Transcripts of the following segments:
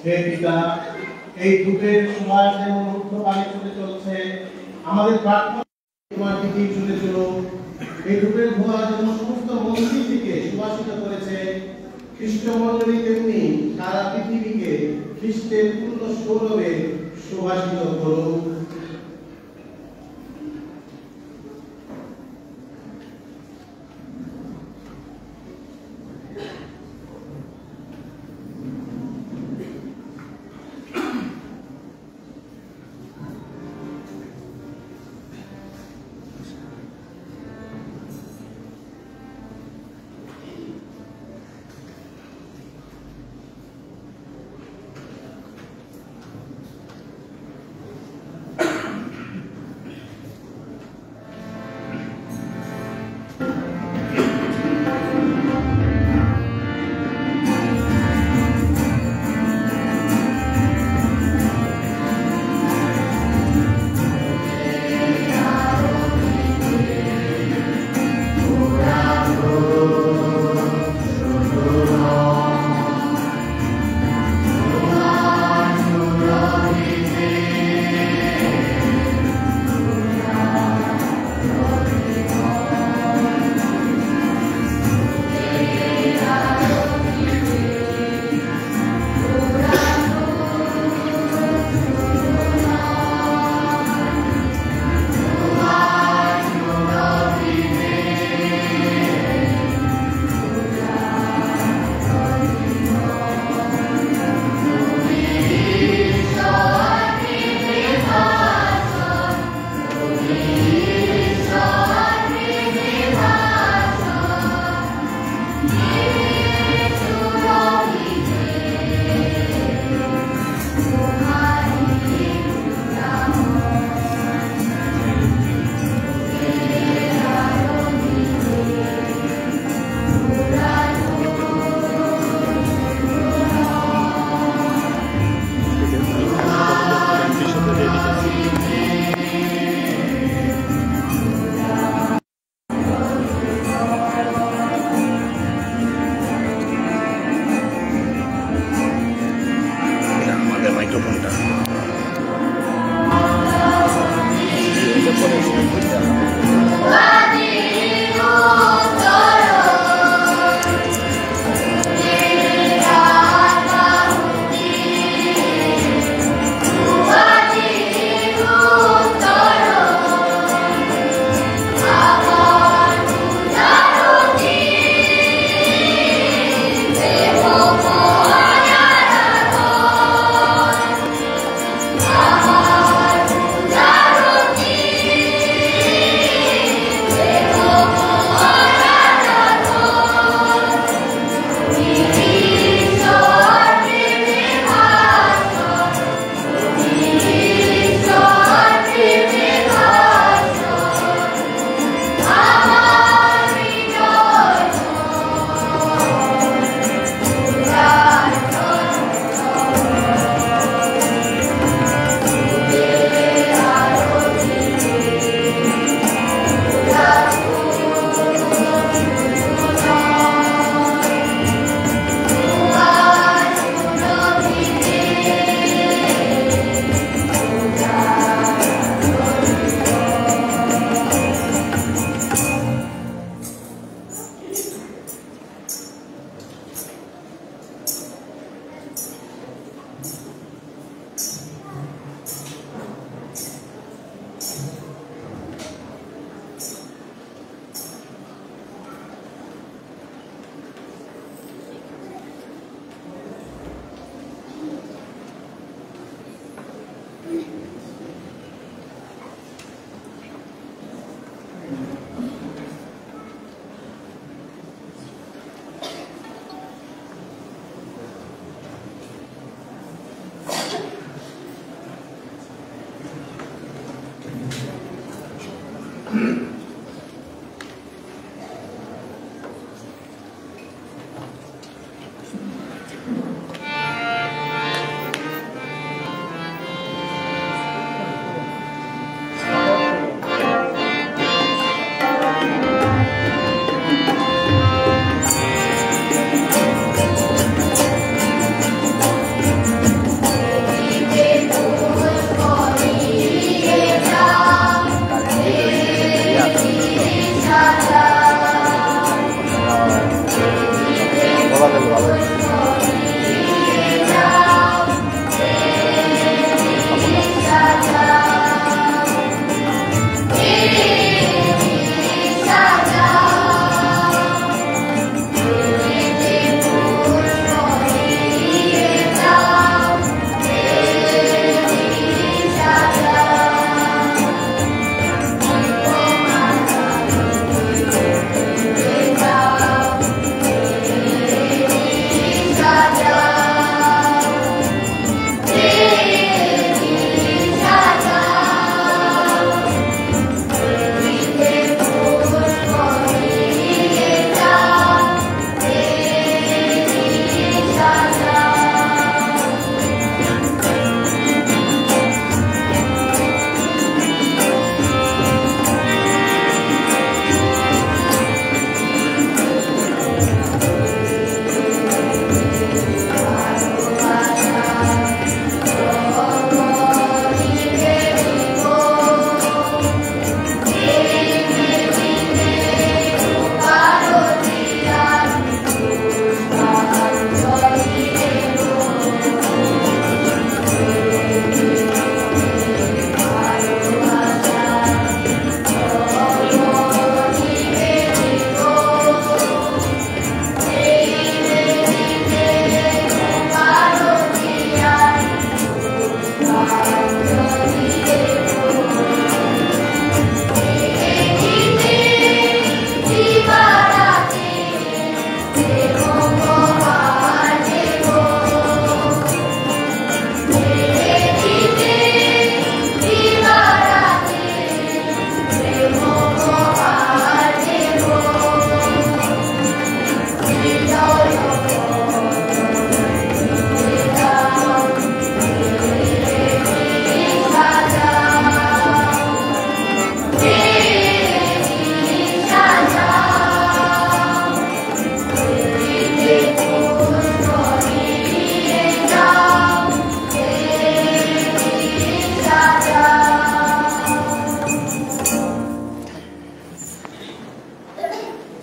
হে পিতা, এই ধূপের সুবাস যেমন ঊর্ধ্বগামী চলে চলছে, আমাদের প্রার্থনা তোমার দিকে চলে চলো। এই ধূপের ধোঁয়া যেমন সমস্ত মন্দির থেকে সুবাসিত করেছে, খ্রিস্ট মণ্ডলী তেমনি সারা পৃথিবীকে খ্রিস্টের পূর্ণ সৌরভে সুবাসিত করো।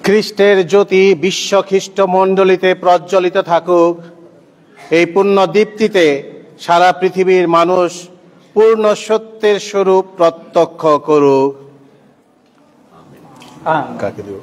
খ্রিস্টের জ্যোতি বিশ্ব খ্রিস্ট মণ্ডলীতে প্রজ্বলিত থাকুক। এই পুণ্য দীপ্তিতে সারা পৃথিবীর মানুষ পূর্ণ সত্যের স্বরূপ প্রত্যক্ষ করুক। কাকে দেব?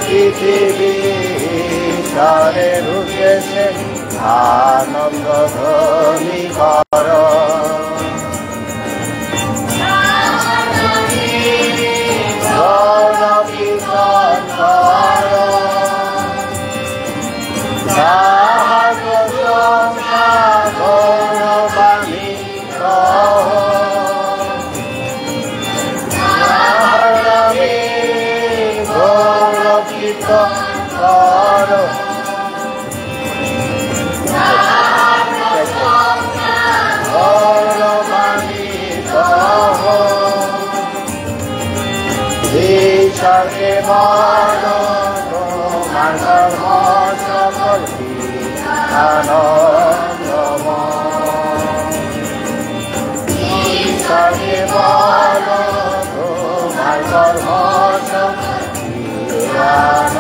পৃথিবীর উদ্দেশ্যে আনন্দ ধ্বনি কর। গৌরকীর্তন কর, তাহার প্রশংসা গৌরবান্বিত গৌরকীর্তন কর। ঈশ্বরকে বল তোমার ধর্ম সকল আনন্দময়। ঈশ্বরকে বল তোমার ধর্ম সকল আনন্দময়।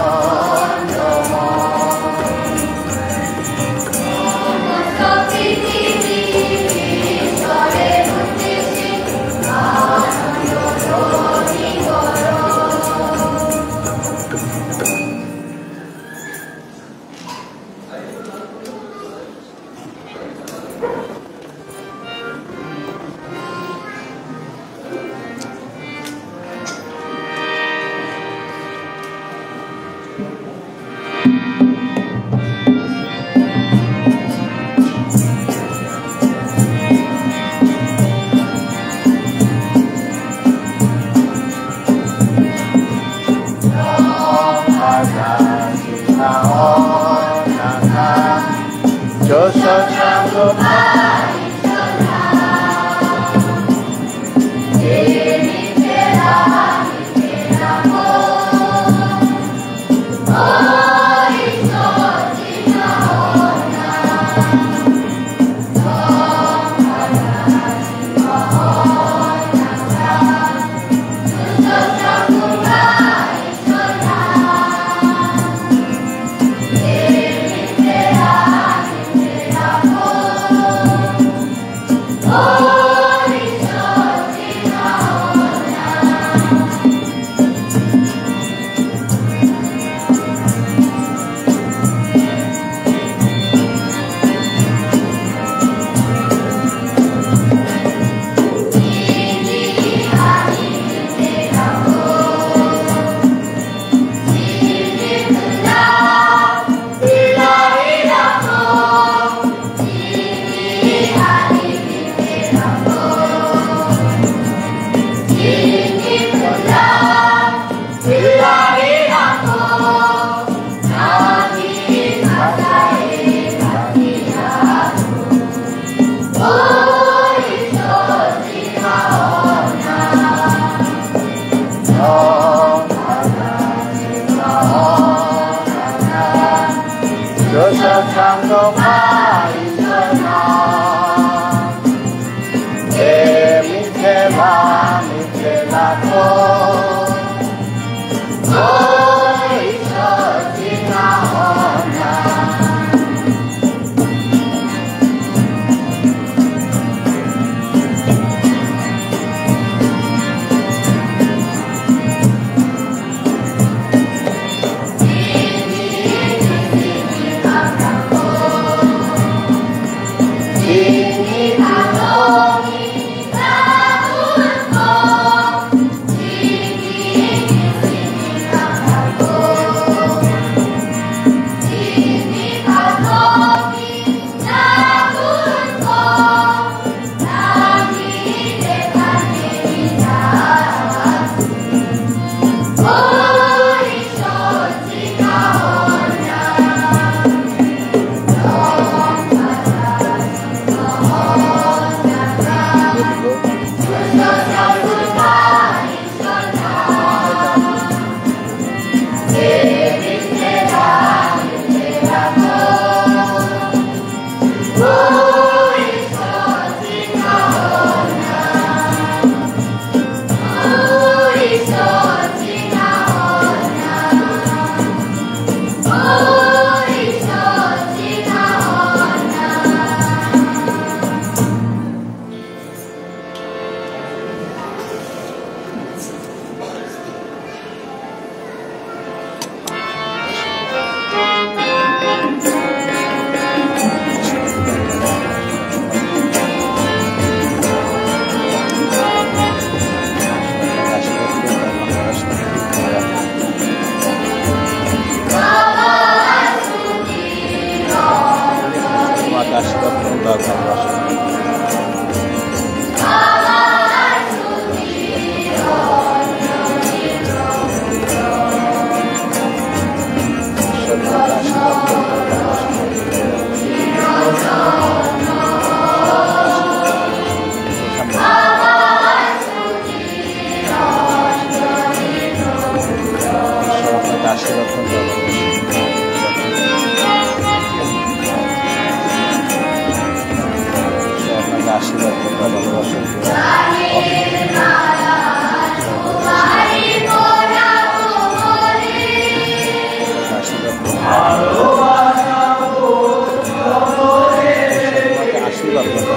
আশীর্বাদ করতে ভালোবাসা আশীর্বাদ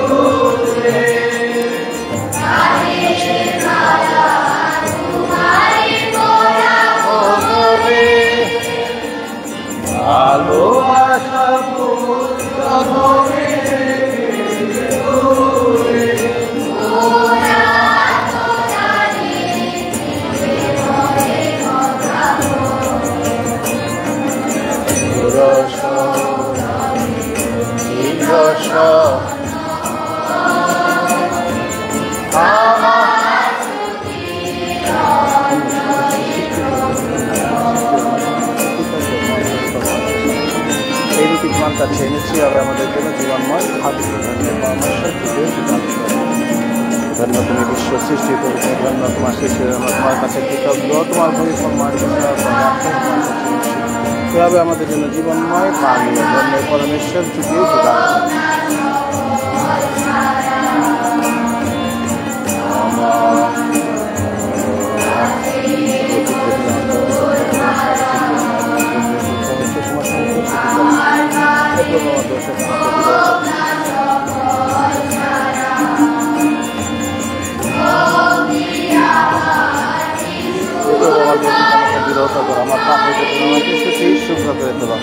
এই রীতি তোমার কাছে এনেছি আর আমাদের জন্য জীবনময় খাদ্য ধন্য তুমি বিশ্ব সৃষ্টি করেছো ধন্য তোমার শিশুর তোমার কাছে কৃতজ্ঞ তোমার পরিসম্মান কিভাবে আমাদের জন্য জীবনময় পানীয় ধন্য পরমেশ্বর যুগে যুগান বিরোধ করো আমার পাপের জন্য আমাকে সুখী শুভ্র করে দেওয়া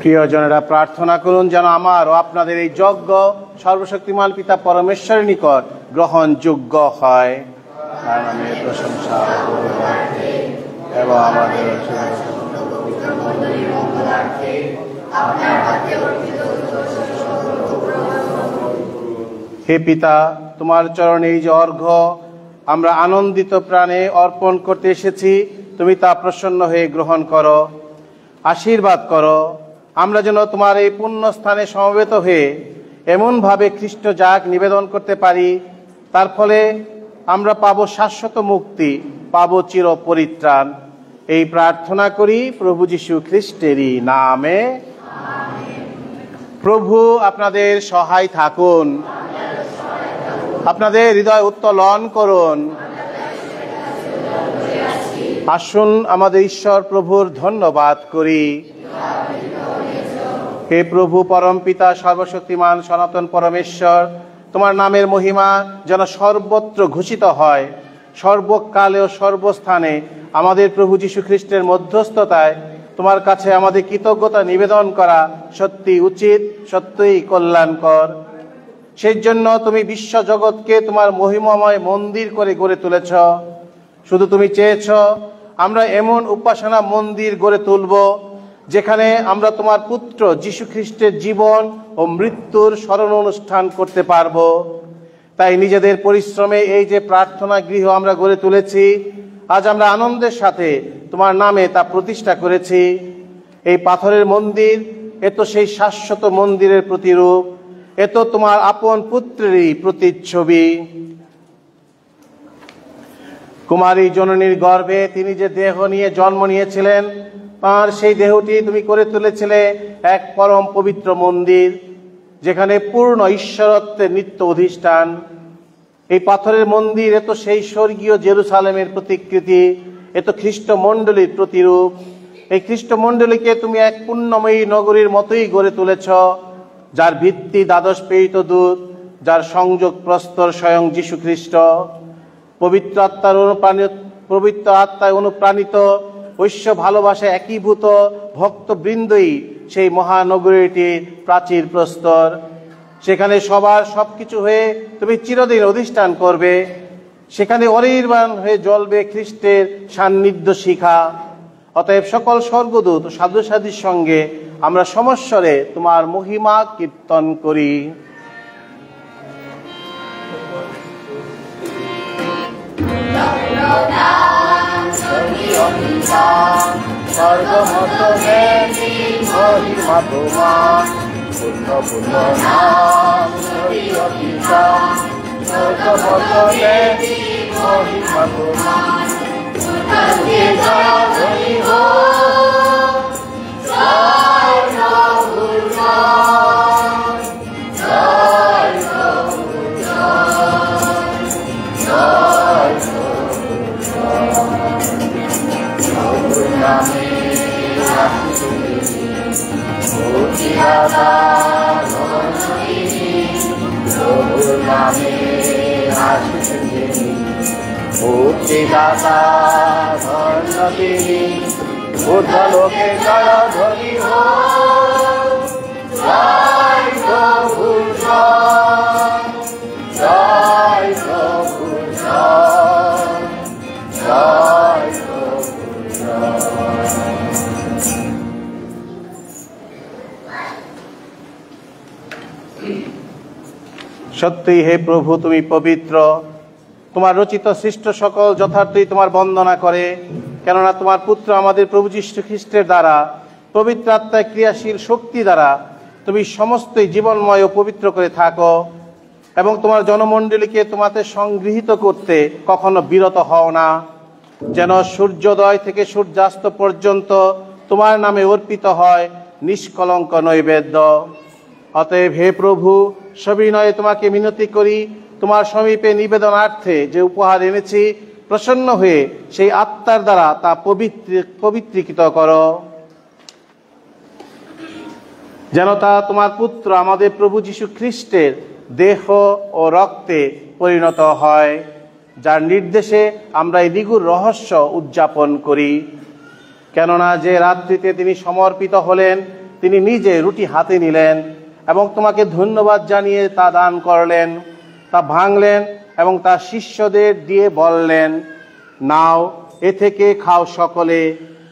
প্রিয়জনেরা প্রার্থনা করুন যেন আমার ও আপনাদের এই যজ্ঞ সর্বশক্তিমান পিতা পরমেশ্বরের নিকট গ্রহণযোগ্য হয় তার নামে প্রশংসা এবং আমাদের হে পিতা তোমার চরণে এই যে অর্ঘ্য আমরা আনন্দিত প্রাণে অর্পণ করতে এসেছি তুমি তা প্রসন্ন হয়ে গ্রহণ করো আশীর্বাদ করো আমরা যেন তোমার এই পুণ্য স্থানে সমবেত হয়ে এমনভাবে খ্রিস্ট যাগ নিবেদন করতে পারি তার ফলে আমরা পাবো শাশ্বত মুক্তি পাবো চির পরিত্রাণ এই প্রার্থনা করি প্রভু যীশু খ্রিস্টেরই নামে প্রভু আপনাদের সহায় থাকুন আপনাদের হৃদয় উত্তোলন করুন আসুন আমাদের ঈশ্বর প্রভুর ধন্যবাদ করি হে প্রভু পরম পিতা সর্বশক্তিমান সনাতন পরমেশ্বর তোমার নামের মহিমা যেন সর্বত্র ঘোষিত হয় সর্বকালে ও সর্বস্থানে আমাদের প্রভু যীশু খ্রিস্টের মধ্যস্থতায় তোমার কাছে আমাদের কৃতজ্ঞতা নিবেদন করা সত্যি উচিত সত্যই কল্যাণকর সেই জন্য তুমি বিশ্ব জগৎকে তোমার মহিমাময় মন্দির করে গড়ে তুলেছ শুধু তুমি চেয়েছ আমরা এমন উপাসনা মন্দির গড়ে তুলব যেখানে আমরা তোমার পুত্র যীশু খ্রিস্টের জীবন ও মৃত্যুর স্মরণ অনুষ্ঠান করতে পারব তাই নিজেদের পরিশ্রমে এই যে প্রার্থনা গৃহ আমরা গড়ে তুলেছি আজ আমরা আনন্দের সাথে তোমার নামে তা প্রতিষ্ঠা করেছি এই পাথরের মন্দির এ তো সেই শাশ্বত মন্দিরের প্রতিরূপ এ তো তোমার আপন পুত্রেরই প্রতিচ্ছবি কুমারী জননীর গর্ভে তিনি যে দেহ নিয়ে জন্ম নিয়েছিলেন তাঁর সেই দেহটি তুমি করে তুলেছিলে এক পরম পবিত্র মন্দির যেখানে পূর্ণ ঈশ্বরত্বের নিত্য অধিষ্ঠান এই পাথরের মন্দির এ তো সেই স্বর্গীয় জেরুসালেমের প্রতিকৃতি এ তো খ্রিস্টমণ্ডলীর প্রতিরূপ এই খ্রিস্টমণ্ডলীকে তুমি এক পুণ্যময়ী নগরীর মতোই গড়ে তুলেছ যার ভিত্তি দ্বাদশ প্রেরিত দূত যার সংযোগ প্রস্তর স্বয়ং যীশু খ্রিস্ট পবিত্র আত্মায় অনুপ্রাণিত ঐশ্য ভালোবাসায় একীভূত ভক্তবৃন্দই সেই মহানগরীটির প্রাচীর প্রস্তর। সেখানে সবার সবকিছু হয়ে তুমি চিরদিন অধিষ্ঠান করবে। সেখানে অনির্বাণ হয়ে জ্বলবে খ্রিস্টের সান্নিধ্য শিখা। অতএব সকল স্বর্গদূত সাধুসাধীর সঙ্গে আমরা সমস্বরে তোমার মহিমা কীর্তন করি। ঊর্ধ্বলোকে জয় ধ্বনি হোক, জয় প্রভু জয়, জয় প্রভু জয়, জয় প্রভু জয়। সত্যি হে প্রভু তুমি পবিত্র। তোমার রচিত সৃষ্ট সকল যথার্থই তোমার বন্দনা করে, কেননা তোমার পুত্র আমাদের প্রভু যীশু খ্রিস্টের দ্বারা পবিত্র আত্মায় ক্রিয়াশীল শক্তি দ্বারা তুমি সমস্তই জীবনময় ও পবিত্র করে থাকো, এবং তোমার জনমণ্ডলীকে তোমাতে সংগৃহীত করতে কখনো বিরত হও না, যেন সূর্যোদয় থেকে সূর্যাস্ত পর্যন্ত তোমার নামে অর্পিত হয় নিষ্কলঙ্ক নৈবেদ্য। অতএব হে প্রভু, সবিনয়ে তোমাকে মিনতি করি, তোমার সমীপে নিবেদনার্থে যে উপহার এনেছি, প্রসন্ন হয়ে সেই আত্মার দ্বারা তা পবিত্রীকৃত করো, যেন তা তোমার পুত্র আমাদের প্রভু যীশু খ্রিস্টের দেহ ও রক্তে পরিণত হয়, যার নির্দেশে আমরা এই নিগুড় রহস্য উদযাপন করি। কেননা যে রাত্রিতে তিনি সমর্পিত হলেন, তিনি নিজে রুটি হাতে নিলেন এবং তোমাকে ধন্যবাদ জানিয়ে তা দান করলেন, তা ভাঙলেন এবং তা শিষ্যদের দিয়ে বললেন, নাও, এ থেকে খাও সকলে,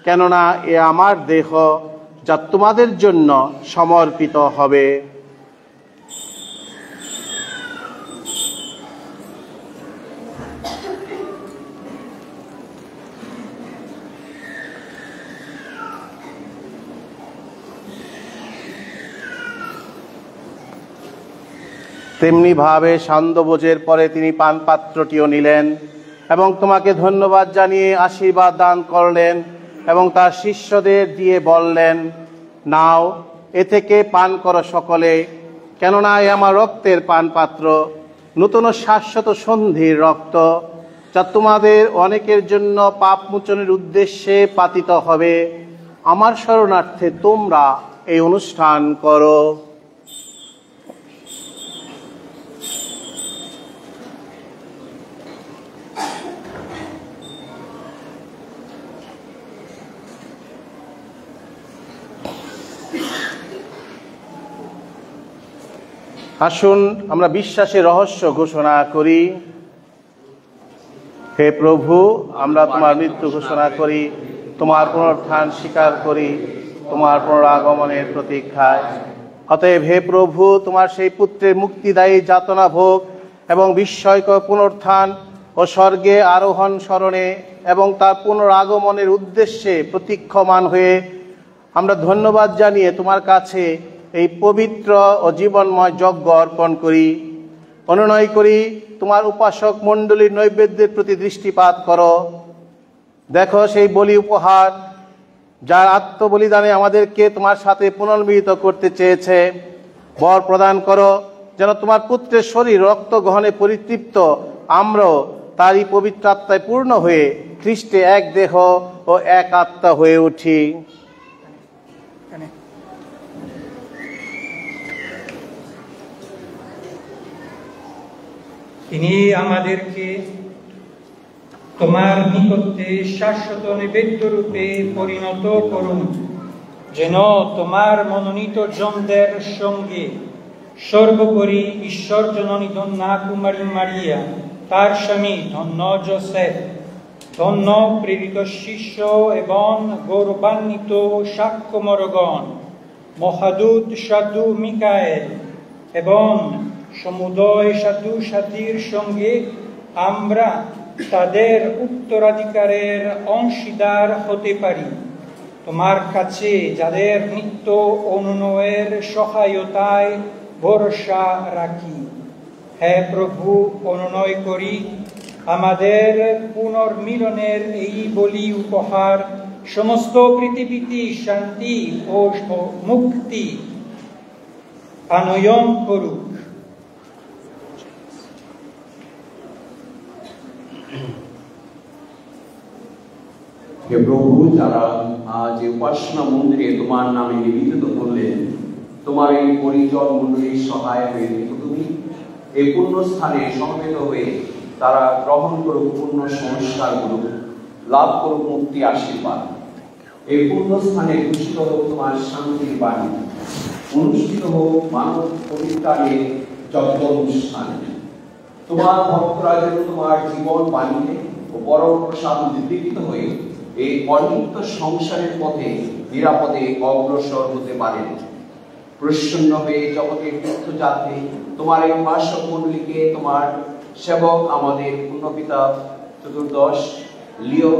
কেননা এ আমার দেহ, যা তোমাদের জন্য সমর্পিত হবে। তেমনি ভাবে সান্ধ্যভোজের পরে তিনি পানপাত্রটিও নিলেন এবং তোমাকে ধন্যবাদ জানিয়ে আশীর্বাদ দান করলেন এবং তার শিষ্যদের দিয়ে বললেন, নাও, এ থেকে পান করো সকলে, কেননা এ আমার রক্তের পানপাত্র, নূতন শাশ্বত সন্ধির রক্ত, যা তোমাদের অনেকের জন্য পাপ মোচনের উদ্দেশ্যে পাতিত হবে। আমার শরণার্থে তোমরা এই অনুষ্ঠান করো। আসুন আমরা বিশ্বাসের রহস্য ঘোষণা করি। হে প্রভু, আমরা তোমার মৃত্যু ঘোষণা করি, তোমার পুনরুত্থান স্বীকার করি, তোমার পুনরাগমনের প্রতীক্ষায়। অতএব হে প্রভু, তোমার সেই পুত্রের মুক্তিদায়ী যাতনা ভোগ এবং বিস্ময়কর পুনরুত্থান ও স্বর্গে আরোহণ স্মরণে এবং তার পুনরাগমনের উদ্দেশ্যে প্রতীক্ষমান হয়ে আমরা ধন্যবাদ জানিয়ে তোমার কাছে এই পবিত্র ও জীবনময় যজ্ঞ অর্পণ করি। অনুনয় করি, তোমার উপাসক মণ্ডলীর নৈবেদ্যের প্রতি দৃষ্টিপাত করো। দেখো সেই বলি উপহার, যার আত্মবলিদানে আমাদেরকে তোমার সাথে পুনর্মিলিত করতে চেয়েছে। বর প্রদান করো, যেন তোমার পুত্রের শরীর রক্ত গ্রহণে পরিতৃপ্ত আমরাও তারই পবিত্র আত্মায় পূর্ণ হয়ে খ্রিস্টে এক দেহ ও এক আত্মা হয়ে উঠি। তিনি আমাদেরকে তোমার নিকটে শাশ্বত নৈবেদ্য রূপে পরিণত করুন, যেন তোমার মনোনীত জনদের সঙ্গে সর্বোপরি ঈশ্বর জননী ধন্যা কুমারী মারিয়া, তার স্বামী ধন্য যোসেফ, ধন্য প্রেরিত শিষ্য এবং গৌরবান্বিত সাক্ষ্যমরগণ, মহাদূত সাধু মিকায়েল এবং সমুদয় সাধু সাথীর সঙ্গে আমরা তাদের উত্তরাধিকারের অংশীদার হতে পারি। তোমার কাছে যাদের নিত্য অনুনয়ের সহায়তায় ভরসা রাখি, হে প্রভু, অনুনয় করি আমাদের পুনর্মিলনের এই বলি উপহার সমস্ত পৃথিবীতে শান্তি ও মুক্তি আনয়ন করুক। হে প্রভু, যারা আজ উপাসনা মন্দিরে তোমার নামে নিবেদিত করলেন, তোমার এই পরিজন মন্ডলীর সহায় হয়ে তুমি এই পূর্ণ স্থানে সমবেত হয়ে তারা গ্রহণ করুক পূর্ণ সংস্কারগুলো, লাভ করুক মুক্তি আশীর্বাদ। এই পূর্ণ স্থানে ঘোষিত হোক তোমার শান্তির বাণী, অনুষ্ঠিত হোক মানব পবিত্রানের যজ্ঞ অনুষ্ঠান। তোমার ভক্তরা যেন তোমার জীবন বাণীতে ও পরম প্রসাদ উদ্দীপিত হয়ে এই অনিত্য সংসারের পথে নিরাপদে অগ্রসর হতে পারেন। প্রসন্ন হয়ে জগতের তীর্থযাত্রী তোমার এই উপাসক মণ্ডলীকে তোমার সেবক আমাদের পূর্ণপিতা চতুর্দশ লিও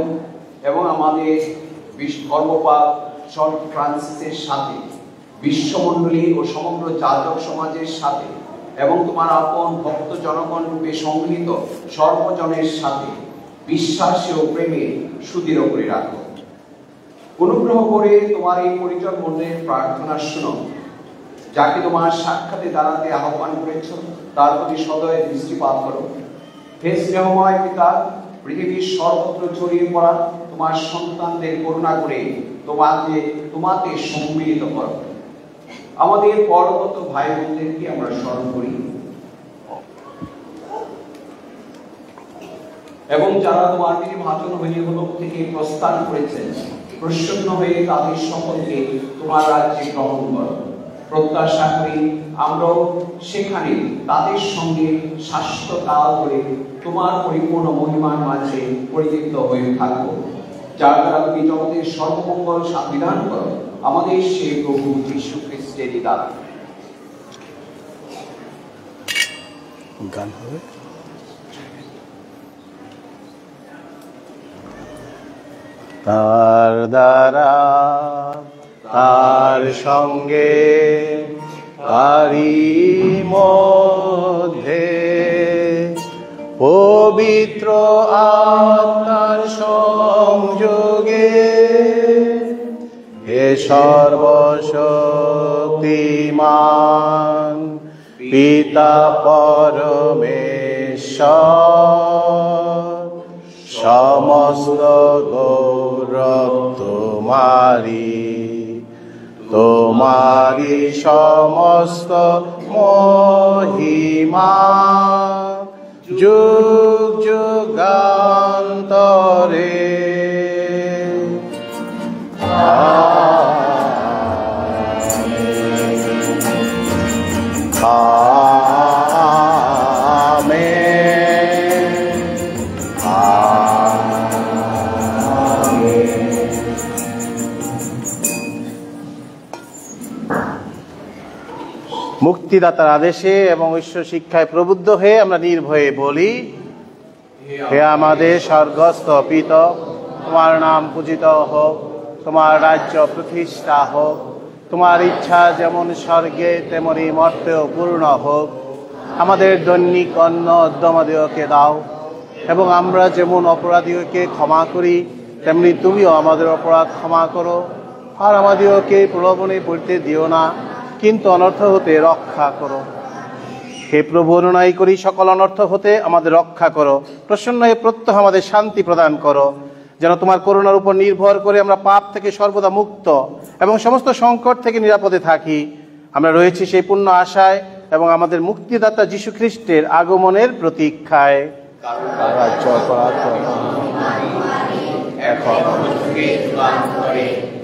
এবং আমাদের ধর্মপাল সন ফ্রান্সিসের সাথে, বিশ্বমণ্ডলী ও সমগ্র যাজক সমাজের সাথে এবং তোমার আপন ভক্ত জনগণ রূপে সংগৃহীত সর্বজনের সাথে বিশ্বাসে ও প্রেমে সুদৃঢ় করে রাখো। অনুগ্রহ করে তোমার এই পরিজন মন্ডলের প্রার্থনা শুনো। যাকে তোমার সাক্ষাতে দাঁড়াতে আহ্বান করেছ তার প্রতি সদয় দৃষ্টিপাত করো। হে স্নেহময় পিতা, পৃথিবীর সর্বত্র ছড়িয়ে পড়া তোমার সন্তানদের করুণা করে তোমাতে সম্মিলিত করো। আমাদের পরগত ভাই বোনদেরকে আমরা স্মরণ করি এবং যারা তোমার নির্বাচন হয়ে গোলক থেকে প্রস্থান করেছেন, প্রসন্ন হয়ে তাদের সকলকে তোমার রাজ্যে গ্রহণ করো। প্রত্যাশা করি আমরাও সেখানে তাদের সঙ্গে শাশ্বতকাল ধরে তোমার পরিপূর্ণ মহিমার মাঝে পরিতৃপ্ত হয়ে থাকবো। যার দ্বারা তুমি জগতের সর্বমঙ্গল সাবিধান করো, আমাদের সেই প্রভু যীশু খ্রিস্টের দ্বারা। গান হবে। তার দ্বারা, তার সঙ্গে, তারই মধ্যে পবিত্র আত্মার সংযোগে হে সর্বশক্তিমান পিতা পরমেশ্বর, সমস্ত গৌরব তোমারি সমস্ত মহিমা যুগ যুগান্তরে। মুক্তিদাতার আদেশে এবং ঈশ্বর শিক্ষায় প্রবুদ্ধ হয়ে আমরা নির্ভয়ে বলি, হে আমাদের স্বর্গস্থ পিতা, তোমার নাম পূজিত হোক, তোমার রাজ্য প্রতিষ্ঠা হোক, তোমার ইচ্ছা যেমন স্বর্গে তেমনি মর্তেও পূর্ণ হোক। আমাদের দৈনিক অন্ন আমাদেরকে দাও, এবং আমরা যেমন অপরাধীকে ক্ষমা করি তেমনি তুমিও আমাদের অপরাধ ক্ষমা করো। আর আমাদেরকে প্রলোভনে পড়তে দিও না, কিন্তু অনর্থ হতে রক্ষা করো। হে প্রভু, অনুনয় করি সকল অনর্থ হতে আমাদের রক্ষা করো। প্রসন্ন হয়ে প্রত্যহ আমাদের শান্তি প্রদান করো, যেন তোমার করুণার উপর নির্ভর করে আমরা পাপ থেকে সর্বদা মুক্ত এবং সমস্ত সংকট থেকে নিরাপদে থাকি। আমরা রয়েছি সেই পূর্ণ আশায় এবং আমাদের মুক্তিদাতা যীশু খ্রিস্টের আগমনের প্রতীক্ষায়। এখন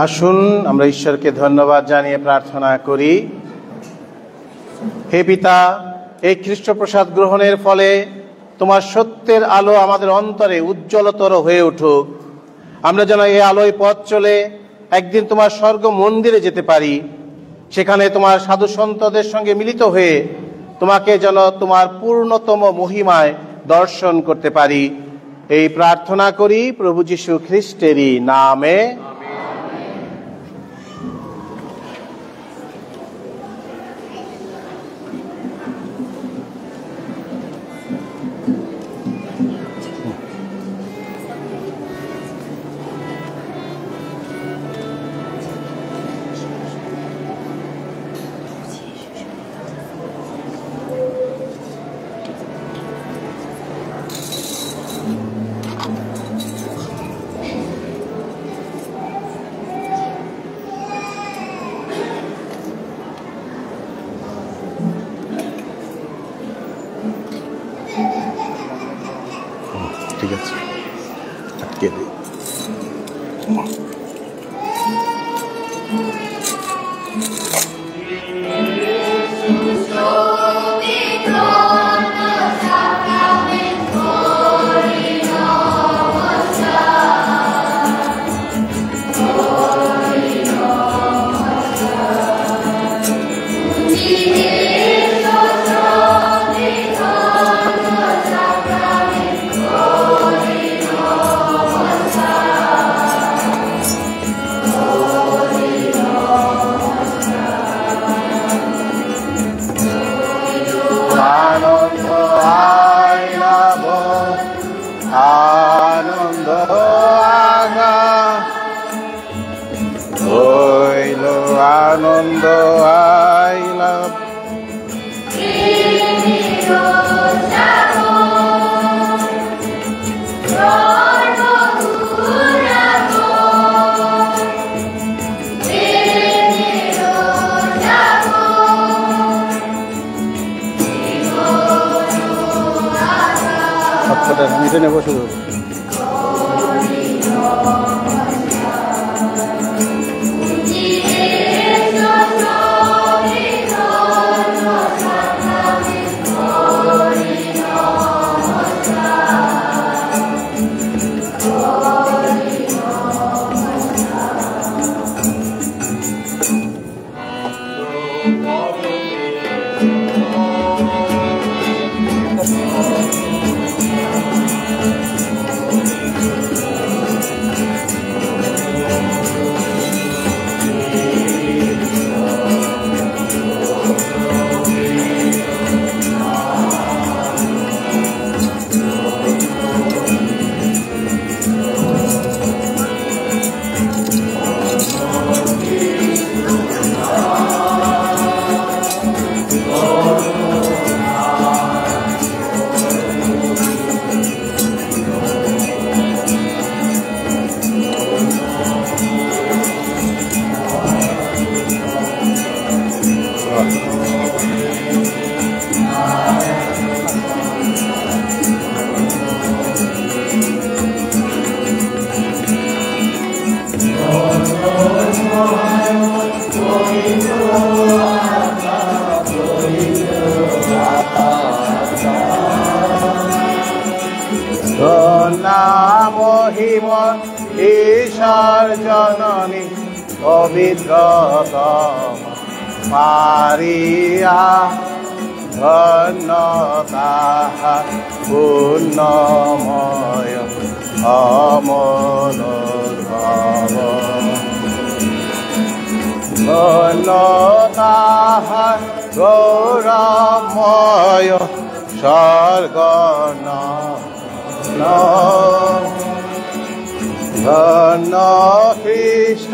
আসুন আমরা ঈশ্বরকে ধন্যবাদ জানিয়ে প্রার্থনা করি। হে পিতা, এই খ্রিস্টপ্রসাদ গ্রহণের ফলে তোমার সত্যের আলো আমাদের অন্তরে উজ্জ্বলতর হয়ে উঠুক। আমরা যেন এই আলোয় পথ চলে একদিন তোমার স্বর্গ মন্দিরে যেতে পারি, সেখানে তোমার সাধু সন্তদের সঙ্গে মিলিত হয়ে তোমাকে যেন তোমার পূর্ণতম মহিমায় দর্শন করতে পারি। এই প্রার্থনা করি প্রভু যীশু খ্রিস্টেরই নামে। ঠিক আছে, আটকে দিই। আনন্দ আগা হইল, আনন্দ আইলা সবকটা মিশে নেব শুধু। মহিম ঈশ্বর জননী পবিত্রতম মারিয়া, ধন্য তাহার পূর্ণময় অমল ভাব, ধন্য তাহার গৌরবময় স্বর্গ ধন্য খ্রিস্ট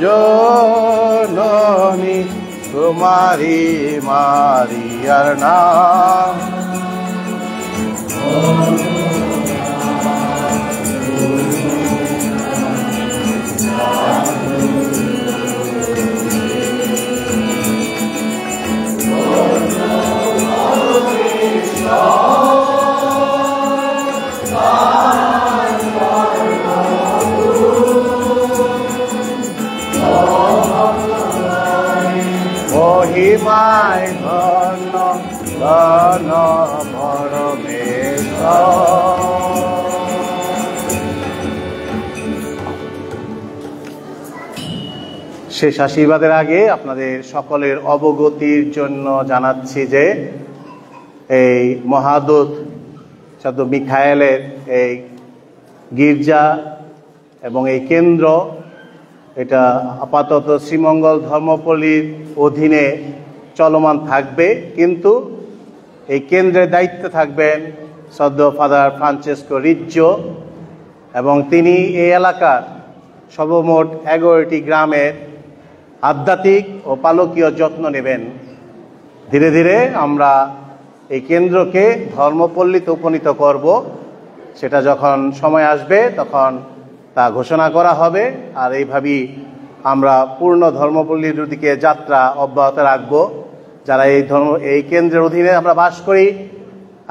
জননী তোমারি মারিয়ার নাম। মহিমায় ধন্য ধন্য পরমেশ্বর। শেষ আশীর্বাদের আগে আপনাদের সকলের অবগতির জন্য জানাচ্ছি যে এই মহাদূত সন্ত মিখায়েলের এই গির্জা এবং এই কেন্দ্র এটা আপাতত শ্রীমঙ্গল ধর্মপল্লীর অধীনে চলমান থাকবে, কিন্তু এই কেন্দ্রের দায়িত্বে থাকবেন সদ্য ফাদার ফ্রান্সেসকো রিজ্জো, এবং তিনি এই এলাকার সর্বমোট 11টি গ্রামের আধ্যাত্মিক ও পালকীয় যত্ন নেবেন। ধীরে ধীরে আমরা এই কেন্দ্রকে ধর্মপল্লীতে উপনীত করব, সেটা যখন সময় আসবে তখন তা ঘোষণা করা হবে। আর এইভাবেই আমরা পূর্ণ ধর্মপল্লীর দিকে যাত্রা অব্যাহত রাখব। যারা এই কেন্দ্রের অধীনে আমরা বাস করি,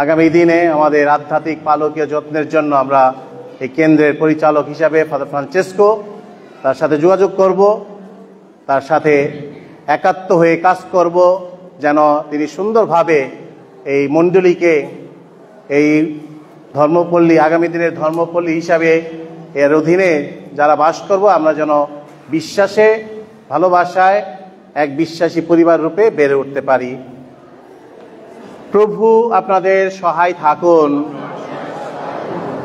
আগামী দিনে আমাদের আধ্যাত্মিক পালকীয় যত্নের জন্য আমরা এই কেন্দ্রের পরিচালক হিসাবে ফাদার ফ্রান্সেসকো তার সাথে যোগাযোগ করব, তার সাথে একাত্ম হয়ে কাজ করব, যেন তিনি সুন্দরভাবে এই মণ্ডলীকে এই ধর্মপল্লী আগামী দিনের ধর্মপল্লী হিসাবে এর অধীনে যারা বাস করব আমরা যেন বিশ্বাসে ভালোবাসায় এক বিশ্বাসী পরিবার রূপে বেড়ে উঠতে পারি। প্রভু আপনাদের সহায় থাকুন।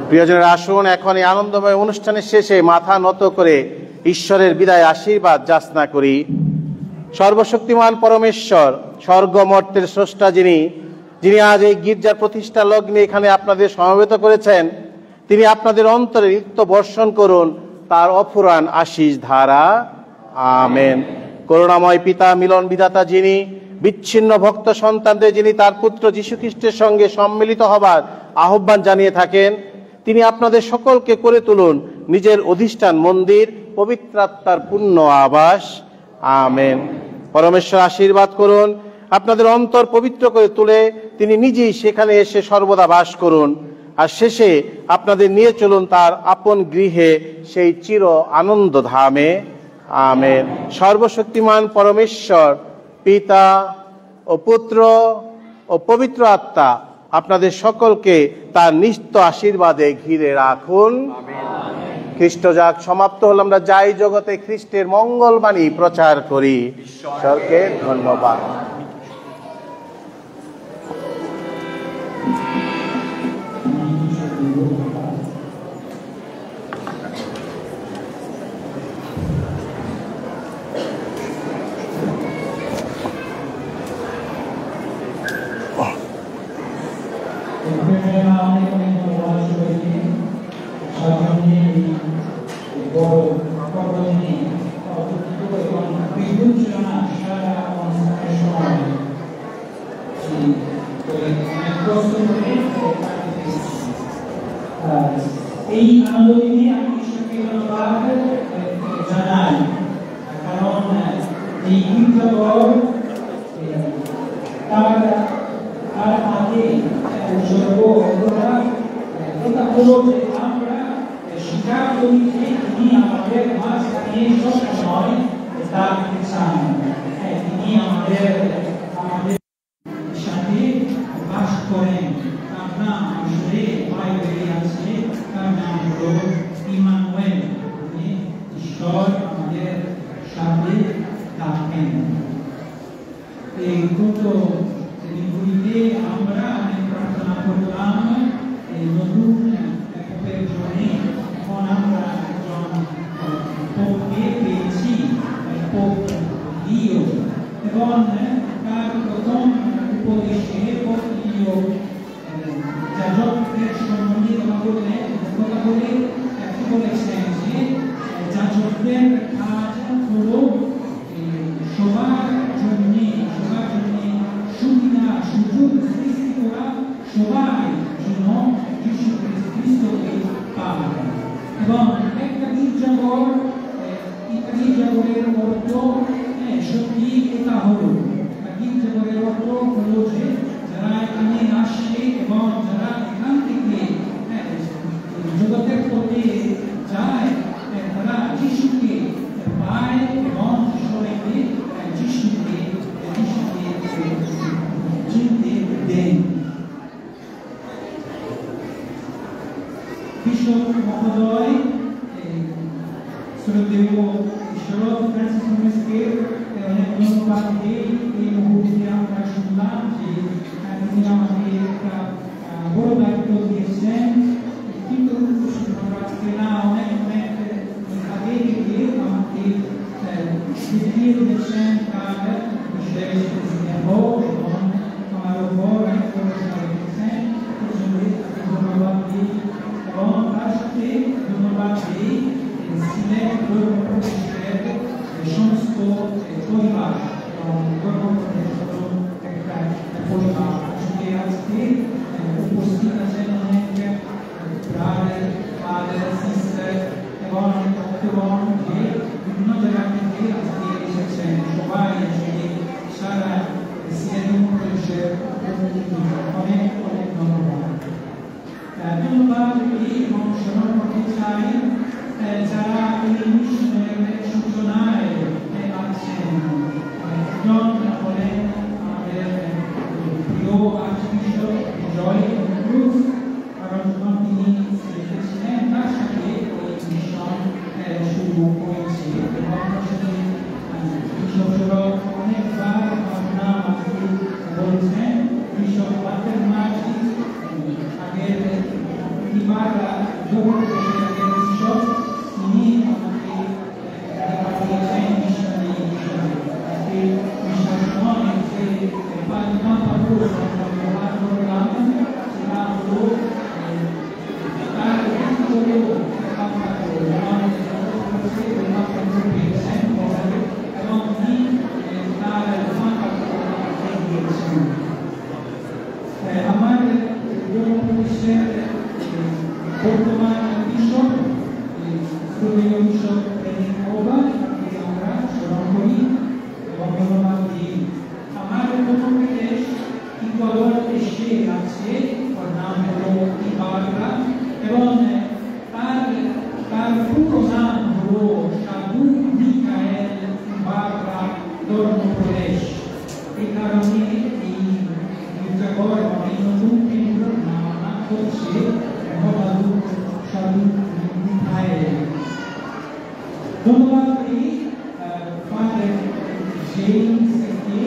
প্রিয়জনের আসুন এখন এই আনন্দময় অনুষ্ঠানের শেষে মাথা নত করে ঈশ্বরের বিদায় আশীর্বাদ যাচনা করি। সর্বশক্তিমান পরমেশ্বর স্বর্গ মর্তের স্রষ্টা যিনি আজ এই গির্জার প্রতিষ্ঠা লগ্নে এখানে আপনাদের সমবেত করেছেন, তিনি আপনাদের অন্তরে রিক্ত বর্ষণ করুন তার অফুরান আশীষ ধারা। আমেন। করুণাময় পিতা মিলন বিধাতা যিনি বিচ্ছিন্ন ভক্ত সন্তানদের যিনি তার পুত্র যীশু খ্রিস্টের সঙ্গে সম্মিলিত হবার আহ্বান জানিয়ে থাকেন, তিনি আপনাদের সকলকে করে তুলুন নিজের অধিষ্ঠান মন্দির, পবিত্রাত্মার পূর্ণ আবাস। আমেন। পরমেশ্বর আশীর্বাদ করুন আপনাদের অন্তর পবিত্র করে তুলে তিনি নিজেই সেখানে এসে সর্বদা বাস করুন, আর শেষে আপনাদের নিয়ে চলুন তার আপন গৃহে, সেই চির আনন্দ ধামে। আমেন। সর্বশক্তিমান পরমেশ্বর পিতা ও পুত্র ও পবিত্র আত্মা আপনাদের সকলকে তার নিত্য আশীর্বাদে ঘিরে রাখুন। খ্রিস্ট যাক সমাপ্ত হল, আমরা যাই জগতে খ্রিস্টের মঙ্গলবাণী প্রচার করি। ঈশ্বরকে ধন্যবাদ। এই আনন্দ দিনে আমি ঈশ্বরকে ধন্যবাদ জানাই, কারণ এই গির্জাঘর তার হাতে উৎসর্গ করা, এটা হলো যে আমরা স্বীকার করি যে তিনি আমাদের মাঝখানে সবসময় থাকতে চান, তিনি আমাদের সাথে বাস করেন। তার নাম আসলে বাইবেলে আছে, তার নাম হলো ইমানুয়েল, ঈশ্বর আমাদের সাথে থাকেন। এই গত দিনগুলিতে আমরা প্রার্থনা করলাম এই নতুন এককের জন্য। এখন আমরা একজন পোপকে পেয়েছি, পোপ লিও, এবং তার প্রথম উপদেশে পোপ লিও যাজকদের সম্বন্ধে কথা বলে বলেছেন যে যাজকদের কাজ হলো সবার জন্য সুবিধা সুযোগ সৃষ্টি করা, সবাই যেন যীশু খ্রিস্টকে পায়। এবং একটা গির্জাঘরের অর্থ সত্যি এটা হলো, গির্জাঘরের অর্থ হলো যে যারা এখানে আসে এবং যারা এখান থেকে জগতের পথে যায় তারা যিশুকে পায় এবং সবাইকে যিশুকে শ্রদ্ধেয় ঈশ্বর ফ্রান্সিস নমেসকে অনেক ধন্যবাদ দিয়ে এই মুহূর্তে আমরা শুনলাম যে তিনি আমাকে একটা বড় দায়িত্ব দিয়েছেন, কিন্তু আজকে না অনেক অনেক আগে থেকে আমাকে শিখিয়ে দিয়েছেন তার বিশেষ স্নেহ এবং আমার উপর অনেক পড়াশোনা রেখেছেন। ধন্যবাদ দিই এবং তার সাথে ধন্যবাদ দিই সিলেট ধর্মপ্রতিষ্ঠানের সমস্ত পরিবার এবং ধর্মপ্রতিষ্ঠান একটা পরিবার আসলে আজকে উপস্থিত আছেন অনেক ব্রাদার ফাদার সিস্টার এবং ভক্তগণ যে বিভিন্ন জায়গা থেকে আজকে এসেছেন। সবাই আসলে সারা সিলেট ধর্মপ্রতিষ্ঠানের অনেক অনেক ধন্যবাদ। ধন্যবাদ এবং স্মরণ করতে চাই যারা এই মিশনের সূচনায় আছেন। একজন হলেন আমাদের প্রিয় আর্চবিশপ জয় ক্রুজ, কারণ যখন তিনি এসেছিলেন তার সাথে এই মিশন শুরু হয়েছে এবং বিশ্বসরা অনেকবার ভাবনা আজকে বলছেন। বিশ্বপ ওয়াটার মার্টিস আগের প্রতিবার বিশ্বপ তিনি আমাকে পাঠিয়েছেন মিশনারি আজকে বিশ্বাস নয় যে পাঁচটা পাঠক ব্যবহার করলাম, সেটা হলো তার ব্যক্তিগত এবং তিনি তার আমার ধর্মপ্রতিষ্ঠানের বর্তমান বিশ্বপ শ্রদ্ধেয় বিশ্বপ আমরা স্মরণ করি এবং ধন্যবাদ দিই। আমার ধর্মপ্রদেশ ইকুয়াডর দেশে আছে, ওর নাম হলো ইবাররা এবং তার পুরো নাম হলো সাধু মিকায়েল ইবাররা ধর্মপ্রদেশ। এই কারণে এই গির্জাঘর এই নতুন কেন্দ্রের নাম হচ্ছে সাধু মিকায়েল। ধন্যবাদ দিই ফাদার জেমসকে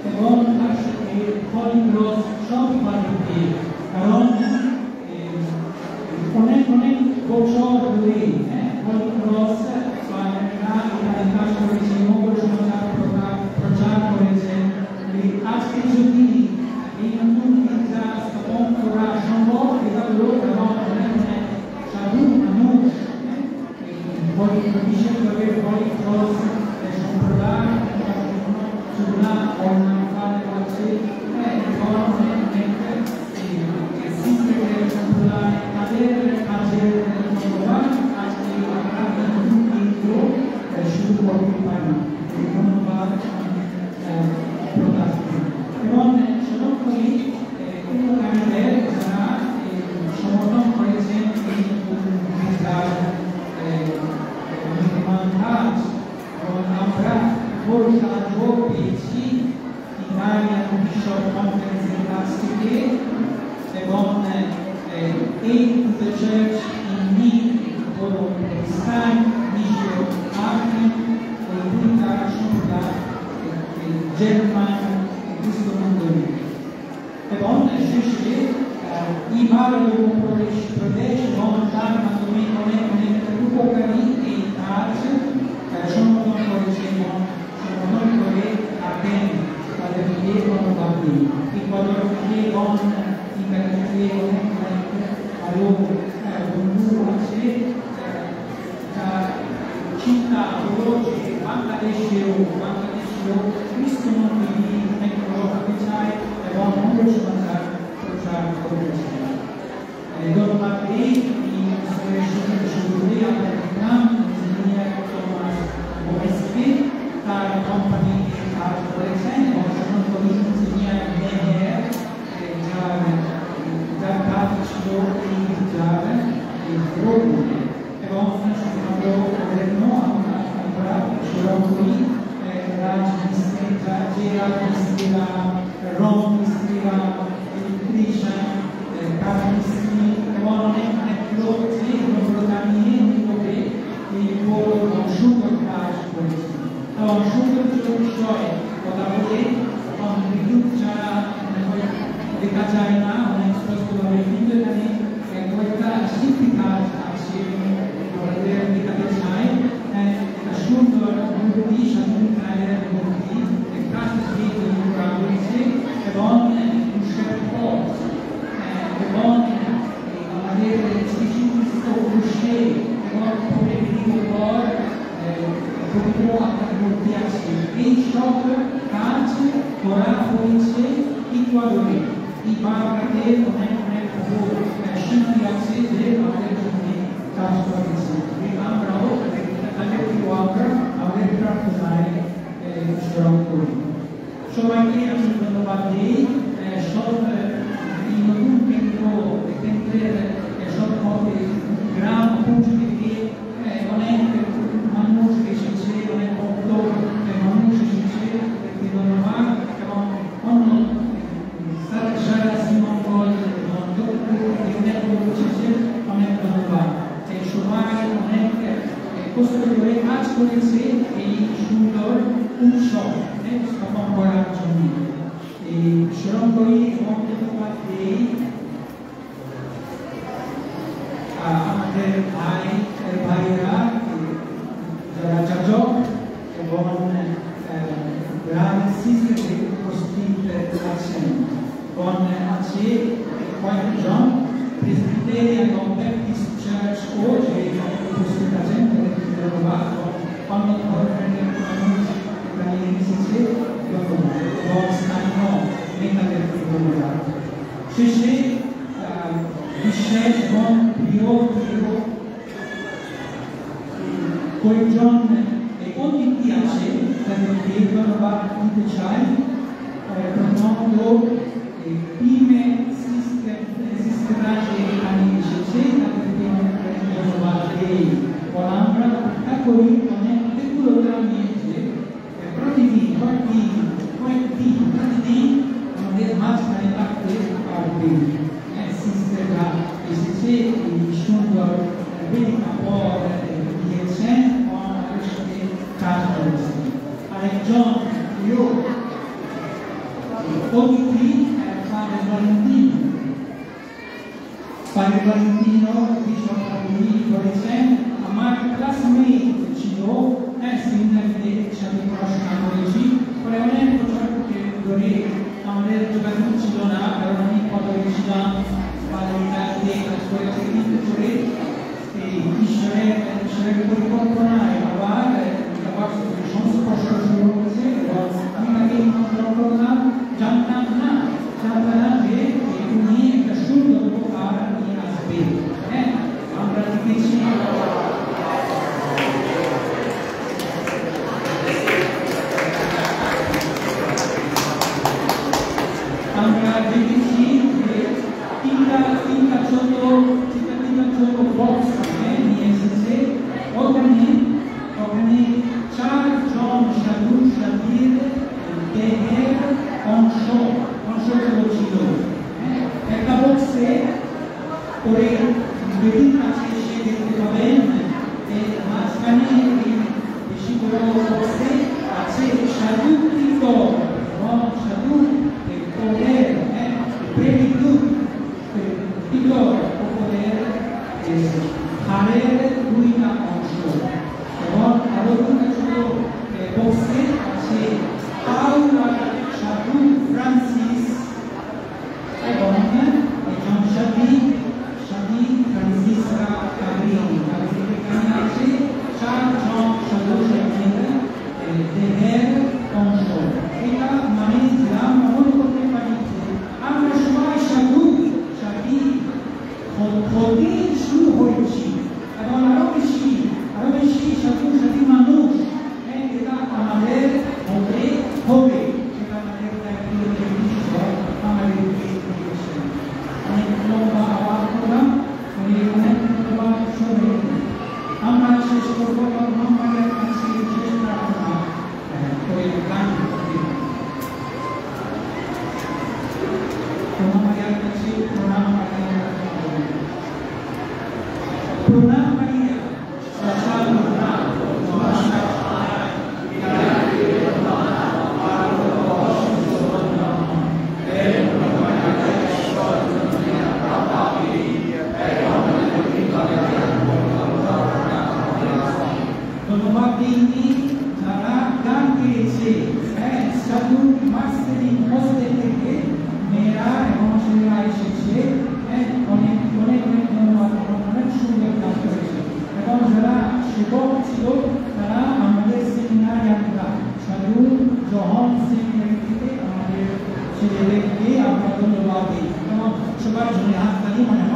এবং তার সাথে হলি ক্রস সব পার্টিকে, কারণ অনেক অনেক বছর ধরে হলি ক্রস কাজ করেছে, মঙ্গল সমাচার প্রচার করেছে। আজকে যদি এই নতুন গির্জা স্থাপন করা সম্ভব, এটা হলো এবং অনেক অনেক সাধু মানুষ বিশেষভাবে হলি ক্রস সম্প্রদায় সম্প্রদায় তাদের কাজের ধন্যবাদ। আজকে আমরা শুরু করতে পারি, ধন্যবাদ প্রকাশ করি এবং স্মরণ করি কুমুকামীদের যারা সমর্থন করেছেন এই নির্মাণ কাজ এবং আমরা ভোর সাহায্য পেয়েছি ইতালিয়ান বিশ্বপ কনফারেন্সের কাছ থেকে এবং এই the church in need for expand mission marketing for international German Christian এবং শেষে ইবার প্রদেশ এবং তার মাধ্যমে অনেক অনেক উপকারী এই কাজ সমর্থন করেছে এবং সমর্থন করে থাকেন। তাদেরকে ধন্যবাদ দিই। ইকুয়াডর থেকে এবং ইতালি থেকে অনেক ভালো বন্ধু আছে। চিন্তা হলো যে বাংলাদেশেও খ্রিস্টমন্ত্রী অনেক বড় হতে চায় এবং মঙ্গল সমাচার প্রচার করতে চায়। ধন্যবাদ দিই। শুরুতে আমরা দেখলাম ইঞ্জিনিয়ার টমাস বোয়েসকে তার কোম্পানি কাজ করেছেন এবং সমস্ত ইঞ্জিনিয়ার মেহের যার কাজ ছিল এই রোড এবং আমরা স্মরণ করি রাজমিস্ত্রিরা, যে রাজমিস্ত্রিরা, রং মিস্ত্রিরা, ইলেকট্রিশিয়ান, কাঠমিস্ত্রি এবং অনেক অনেক লোক যে নিয়ে এই বড় করতে আছে এই সব কাজ করা হয়েছে ইকুয়াডরে। এই বারটাতে অনেক অনেক খবর শিল্পী আছে যে আমাদের জন্য কাজ করেছে। আমরাও আমাদের প্রার্থনায় স্মরণ করি। সবাইকে আমি ধন্যবাদ দিই। সব এই নতুন কেন্দ্রের সব গ্রাম থেকে অনেক মানুষ এসেছে, অনেক ভক্ত মানুষ এসেছে, ধন্যবাদ। এবং অন্য সারা শ্রীমঙ্গল এসেছে, অনেক ধন্যবাদ। সবাই অনেক কষ্ট করে কাজ করেছে এই সুন্দর উৎসব স্থাপন করার জন্য। এই স্মরণ করি এবং ধন্যবাদ দিই আমাদের ভাইয়েরা যারা যাজক এবং উপস্থিত আছেন। আছে কয়েকজন প্রেসবিটেরিয়ান এবং ব্যাপটিস্ট চার্চ ও উপস্থিত আছেন, ধন্যবাদ। অন্য ধরনের মানুষ এখানে এসেছে এবং স্থানীয় নেতাদেরকে ধন্যবাদ। শেষে বিশেষ এবং প্রিয় কয়েকজন অতিথি আছে তাদেরকে ধন্যবাদ দিতে চাই। প্রথমত টিমে সিস্টেমরা যে এখানে এসেছে তাদেরকে ধন্যবাদ দিই। আমরা অপেক্ষা করি অনেকগুলো নিয়েছে প্রতিদিন আমাদের মাঝখানে রাখতে পারবে। সিস্টেমরা এসেছে এই সুন্দর দিয়েছেন, আমাদের সাথে কাজ করেছেন। আরেকজন প্রিয় অতিথি Valentino বিশ্বকবি করেছেন। আমার ক্লাসমেট ছিল, সেমিনারিতে সাথে পড়াশোনা করেছি। পরে অনেক বছর ধরে আমাদের যোগাযোগ ছিল না, কারণ আমি কলেজে ছিলাম বা কাজে কাজ করেছি। কিন্তু করে এই ঈশ্বরের পরিকল্পনায় আবার সংস্পর্শ শুরু হয়েছে এবং আমি তাকে নিমন্ত্রণ করলাম। জানতাম না যে উনি একটা সুন্দর উপহার নিয়ে আসবে। আমরা দেখেছি যে তিনটা ছোট বক্স নিয়ে এসেছে। ওখানে 4 জন সাধু সাধীর দেহের অংশগুলো ছিল। একটা বক্সে করে বেদির কাছে এসে দেখতে পাবেন মাঝখানে বেশি বড় বক্সে আছে সাধু কৃত এবং সাধু ওপরের প্রেমিক ওপরের হাড়ের 2টা অংশ এবং আরো 2টা ছোট বক্সে আছে সাধু ফ্রান্সিস এবং একজন সাধী ফ্রান্সিসকা এখানে আছে 4 জন সাধু সাধীর দেহের অংশ। এটা মানে গ্রাম মনে করতে পারি আমরা সবাই সাধু সাধী হতে শুরু হয়েছি এবং আরো বেশি সাধু সাধী মানুষ এটা আমাদের হতে হবে। এটা আমাদের আমাদের অনেক লম্বা আওয়াজ করলাম, অনেক ধন্যবাদ সবাই। আমরা শেষ করবো আমাদের কাছে শেষ প্রার্থনা করে গান প্রণাম কাছে প্রণাম মারিয়া ধন্যবাদ দিইনি যারা গান গেয়েছে। সাধু মাস্টারিং হোস্টেল থেকে মেয়েরা এবং ছেলেরা এসেছে। অনেক ধন্যবাদ, অনেক সুন্দর কাজ করেছে। এবং যারা সেবক ছিল তারা আমাদের সেমিনারিয়ানরা ছেলেকে আমরা ধন্যবাদ দিই। সবার জন্য হাততালি মনে